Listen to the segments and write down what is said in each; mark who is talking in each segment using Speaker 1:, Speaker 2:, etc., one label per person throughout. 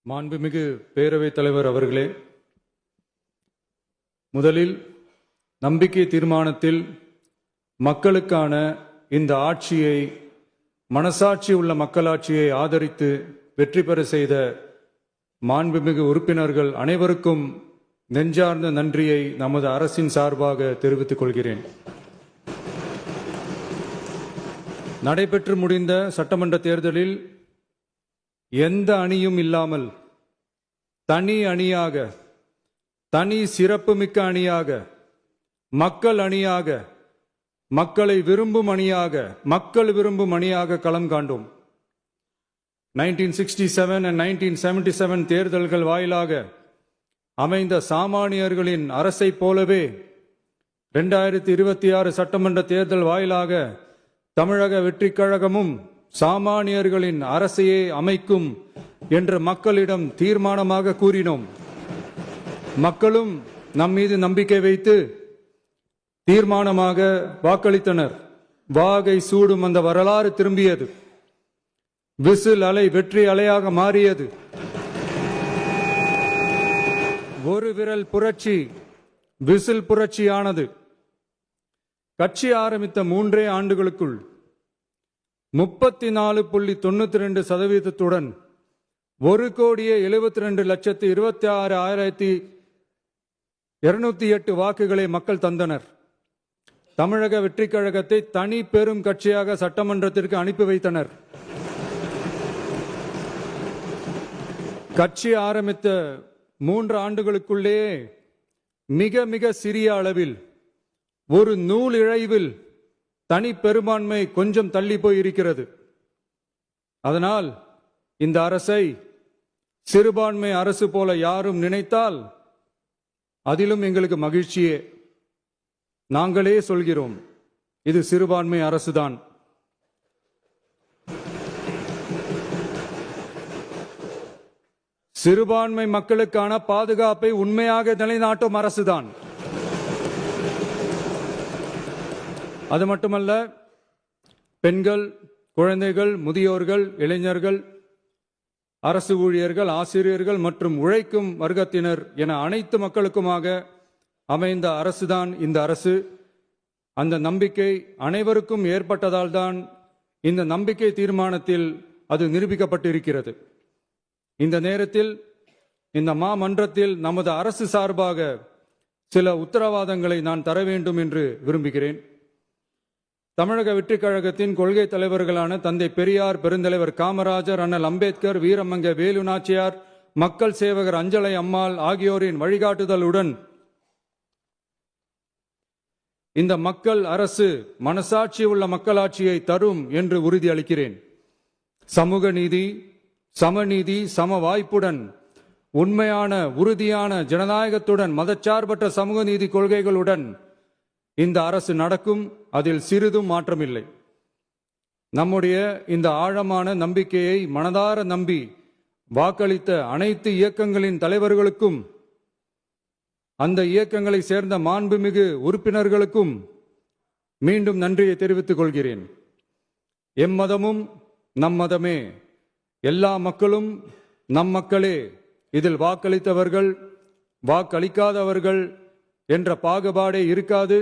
Speaker 1: மாண்புமிகு பேரவைத் தலைவர் அவர்களே, முதலில் நம்பிக்கை தீர்மானத்தில் மக்களுக்கான இந்த ஆட்சியை, மனசாட்சி உள்ள மக்களாட்சியை ஆதரித்து வெற்றி பெற செய்த மாண்புமிகு உறுப்பினர்கள் அனைவருக்கும் நெஞ்சார்ந்த நன்றியை நமது அரசின் சார்பாக தெரிவித்துக் கொள்கிறேன். நடைபெற்று முடிந்த சட்டமன்ற தேர்தலில் எந்த அணியும் இல்லாமல் தனி அணியாக, தனி சிறப்புமிக்க அணியாக, மக்கள் அணியாக, மக்களை விரும்பும் அணியாக, மக்கள் விரும்பும் அணியாக களம் காண்டோம். 1967 and 1977 தேர்தல்கள் வாயிலாக அமைந்த சாமானியர்களின் அரசை போலவே 2026 சட்டமன்ற தேர்தல் வாயிலாக தமிழக வெற்றிக் கழகமும் சாமானியர்களின் அரசையே அமைக்கும் என்று மக்களிடம் தீர்மானமாக கூறினோம். மக்களும் நம் மீது நம்பிக்கை வைத்து தீர்மானமாக வாக்களித்தனர். வாகை சூடும் அந்த வரலாறு திரும்பியது. விசில் அலை வெற்றி அலையாக மாறியது. ஒரு விரல் புரட்சி விசில் புரட்சியானது. கட்சி ஆரம்பித்த 3 ஆண்டுகளுக்குள் 34.92% 1,72,26,208 வாக்குகளை மக்கள் தந்தனர். தமிழக வெற்றிக் கழகத்தை தனி பெரும் கட்சியாக சட்டமன்றத்திற்கு அனுப்பி வைத்தனர். கட்சி ஆரம்பித்த 3 ஆண்டுகளுக்குள்ளேயே மிக மிக சிறிய அளவில், ஒரு நூல் இழைவில் தனி பெரும்பான்மை கொஞ்சம் தள்ளி போயிருக்கிறது. அதனால் இந்த அரசை சிறுபான்மை அரசு போல யாரும் நினைத்தால் அதிலும் எங்களுக்கு மகிழ்ச்சியே. நாங்களே சொல்கிறோம், இது சிறுபான்மை அரசுதான். சிறுபான்மை மக்களுக்கான பாதுகாப்பை உண்மையாக நிலைநாட்டும் அரசுதான். அது மட்டுமல்ல, பெண்கள், குழந்தைகள், முதியோர்கள், இளைஞர்கள், அரசு ஊழியர்கள், ஆசிரியர்கள் மற்றும் உழைக்கும் வர்க்கத்தினர் என அனைத்து மக்களுக்குமாக அமைந்த அரசுதான் இந்த அரசு. அந்த நம்பிக்கை அனைவருக்கும் ஏற்பட்டதால் தான் இந்த நம்பிக்கை தீர்மானத்தில் அது நிரூபிக்கப்பட்டிருக்கிறது. இந்த நேரத்தில் இந்த மாமன்றத்தில் நமது அரசு சார்பாக சில உத்தரவாதங்களை நான் தர வேண்டும் என்று விரும்புகிறேன். தமிழக வெற்றிக் கழகத்தின் கொள்கை தலைவர்களான தந்தை பெரியார், பெருந்தலைவர் காமராஜர், அண்ணல் அம்பேத்கர், வீரமங்க வேலு நாச்சியார், மக்கள் சேவகர் அஞ்சலை அம்மாள் ஆகியோரின் வழிகாட்டுதலுடன் இந்த மக்கள் அரசு மனசாட்சி உள்ள மக்களாட்சியை தரும் என்று உறுதியளிக்கிறேன். சமூக நீதி, சமநீதி, சம வாய்ப்புடன், உண்மையான உறுதியான ஜனநாயகத்துடன், மதச்சார்பற்ற சமூக நீதி கொள்கைகளுடன் இந்த அரசு நடக்கும். அதில் சிறிதும் மாற்றமில்லை. நம்முடைய இந்த ஆழமான நம்பிக்கையை மனதார நம்பி வாக்களித்த அனைத்து இயக்கங்களின் தலைவர்களுக்கும், அந்த இயக்கங்களை சேர்ந்த மாண்புமிகு உறுப்பினர்களுக்கும் மீண்டும் நன்றியை தெரிவித்துக் கொள்கிறேன். எம்மதமும் நம் மதமே, எல்லா மக்களும் நம் மக்களே, இதில் வாக்களித்தவர்கள், வாக்களிக்காதவர்கள் என்ற பாகுபாடே இருக்காது.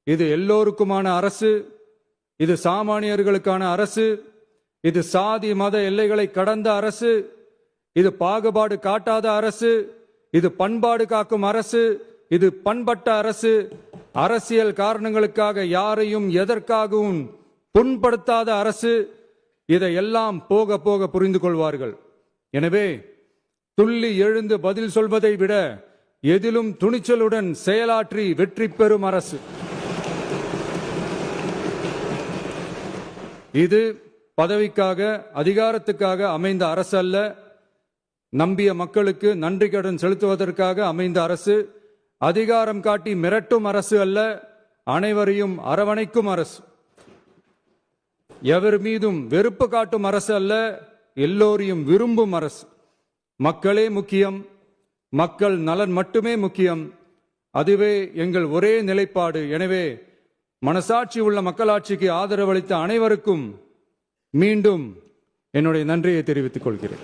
Speaker 1: இது எல்லோருக்குமான அரசு. இது சாமானியர்களுக்கான அரசு. இது சாதி மத எல்லைகளை கடந்த அரசு. இது பாகுபாடு காட்டாத அரசு. இது பண்பாடு காக்கும் அரசு. இது பண்பட்ட அரசு. அரசியல் காரணங்களுக்காக யாரையும் எதற்காகவும் புண்படுத்தாத அரசு. இதையெல்லாம் போக போக புரிந்து கொள்வார்கள். எனவே துள்ளி எழுந்து பதில் சொல்வதை விட எதிலும் துணிச்சலுடன் செயலாற்றி வெற்றி பெறும் அரசு இது. பதவிக்காக, அதிகாரத்துக்காக அமைந்த அரசு அல்ல. நம்பிய மக்களுக்கு நன்றி கடன் செலுத்துவதற்காக அமைந்த அரசு. அதிகாரம் காட்டி மிரட்டும் அரசு அல்ல, அனைவரையும் அரவணைக்கும் அரசு. எவர் மீதும் வெறுப்பு காட்டும் அரசு அல்ல, எல்லோரையும் விரும்பும் அரசு. மக்களே முக்கியம், மக்கள் நலன் மட்டுமே முக்கியம். அதுவே எங்கள் ஒரே நிலைப்பாடு. எனவே மனசாட்சி உள்ள மக்களாட்சிக்கு ஆதரவளித்த அனைவருக்கும் மீண்டும் என்னுடைய நன்றியை தெரிவித்துக் கொள்கிறேன்.